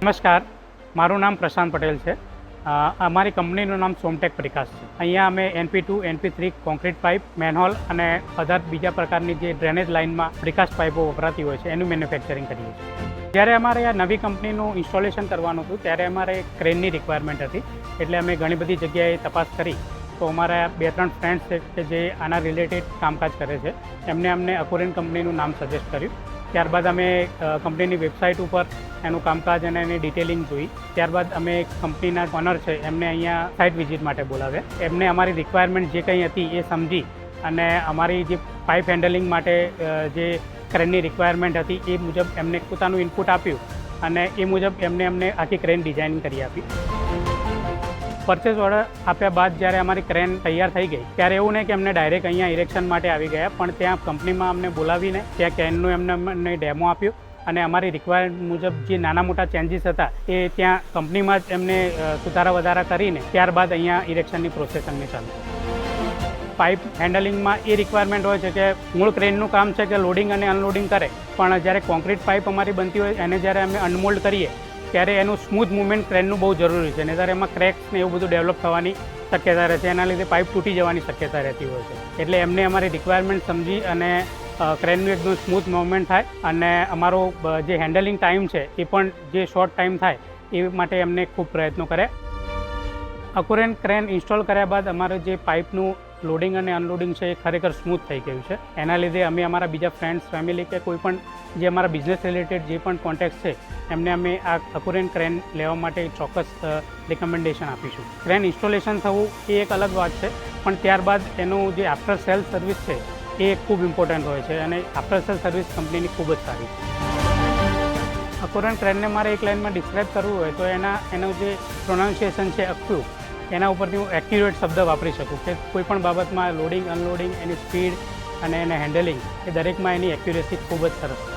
નમસ્કાર, મારું નામ પ્રશાંત પટેલ છે. અમારી કંપનીનું નામ સોમટેક પ્રિકાસ્ટ છે. અહીંયા અમે NP2, NP3 concrete pipe, manhole અને અધર બીજા પ્રકારની જે ડ્રેનેજ લાઇનમાં પ્રિકાસ્ટ પાઇપો વપરાતી હોય છે એનું મેન્યુફેક્ચરિંગ કરીએ છીએ. જ્યારે અમારે આ નવી કંપનીનું ઇન્સ્ટોલેશન કરવાનું હતું ત્યારે અમારે ક્રેનની રિક્વાયરમેન્ટ હતી, એટલે અમે ઘણી બધી જગ્યાએ તપાસ કરી તો અમારા 2-3 ફ્રેન્ડ્સ છે કે જે આના રિલેટેડ કામકાજ કરે છે એમને અમને અકોરેન કંપનીનું નામ સજેસ્ટ કર્યું. ત્યારબાદ અમે કંપનીની વેબસાઇટ ઉપર એનું કામકાજ અને એની ડિટેલિંગ જોઈ. ત્યારબાદ અમે કંપનીના ઓનર છે એમને અહીંયા સાઇટ વિઝિટ માટે બોલાવ્યા. એમને અમારી રિક્વાયરમેન્ટ જે કંઈ હતી એ સમજી અને અમારી જે પાઇપ હેન્ડલિંગ માટે જે ક્રેનની રિક્વાયરમેન્ટ હતી એ મુજબ એમને પોતાનું ઇનપુટ આપ્યું અને એ મુજબ અમને આખી ક્રેન ડિઝાઇનિંગ કરી આપી. પરચેસ ઓર્ડર આપ્યા બાદ જ્યારે અમારી ક્રેન તૈયાર થઈ ગઈ ત્યારે એવું નહીં કે અમને ડાયરેક્ટ અહીંયા ઇરેક્શન માટે આવી ગયા, પણ ત્યાં કંપનીમાં અમને બોલાવીને ત્યાં ક્રેનનું અમને ડેમો આપ્યું અને અમારી રિક્વાયરમેન્ટ મુજબ જે નાના મોટા ચેન્જીસ હતા એ ત્યાં કંપનીમાં જ એમને સુધારા વધારા કરીને ત્યારબાદ અહીંયા ઇરેક્શનની પ્રોસેસ અમને ચાલુ. પાઇપ હેન્ડલિંગમાં એ રિક્વાયરમેન્ટ હોય છે કે મૂળ ક્રેનનું કામ છે કે લોડિંગ અને અનલોડિંગ કરે, પણ જ્યારે કોન્ક્રીટ પાઇપ અમારી બનતી હોય એને જ્યારે અમે અનમોલ્ડ કરીએ ત્યારે એનું સ્મૂથ મૂવમેન્ટ ક્રેનનું બહુ જરૂરી છે, નહીંતર એમાં ક્રેક્સ ને એવું બધું ડેવલપ થવાની શક્યતા રહે છે, એના લીધે પાઇપ તૂટી જવાની શક્યતા રહેતી હોય છે. એટલે એમને અમારી રિક્વાયરમેન્ટ સમજી અને ક્રેનનું એકદમ સ્મૂથ મૂવમેન્ટ થાય અને અમારો જે હેન્ડલિંગ ટાઈમ છે એ પણ જે શોર્ટ ટાઈમ થાય એ માટે એમને ખૂબ પ્રયત્નો કર્યા. અકોરેન ક્રેન ઇન્સ્ટોલ કર્યા બાદ અમારે જે પાઇપનું લોડિંગ અને અનલોડિંગ છે એ ખરેખર સ્મૂથ થઈ ગયું છે. એના લીધે અમે અમારા બીજા ફ્રેન્ડ્સ, ફેમિલી કે કોઈ પણ જે અમારા બિઝનેસ રિલેટેડ જે પણ કોન્ટેક્ટ છે એમને અમે આ અકોરેન ક્રેન લેવા માટે ચોક્કસ રિકમેન્ડેશન આપીશું. ક્રેન ઇન્સ્ટોલેશન થવું એ એક અલગ વાત છે, પણ ત્યારબાદ એનું જે આફ્ટર સેલ સર્વિસ છે એ ખૂબ ઇમ્પોર્ટન્ટ હોય છે અને આફ્ટર સેલ સર્વિસ કંપનીની ખૂબ જ સારી છે. અકોરેન ક્રેનને મારે એક લાઇનમાં ડિસ્ક્રાઇબ કરવું હોય તો એનું જે પ્રોનાઉન્સિએશન છે અક્યુ, એના ઉપરથી હું એક્યુરેટ શબ્દ વાપરી શકું કે કોઈ પણ બાબતમાં લોડિંગ, અનલોડિંગ, એની સ્પીડ અને એને હેન્ડલિંગ એ દરેકમાં એની એક્યુરેસી ખૂબ જ સરસ છે.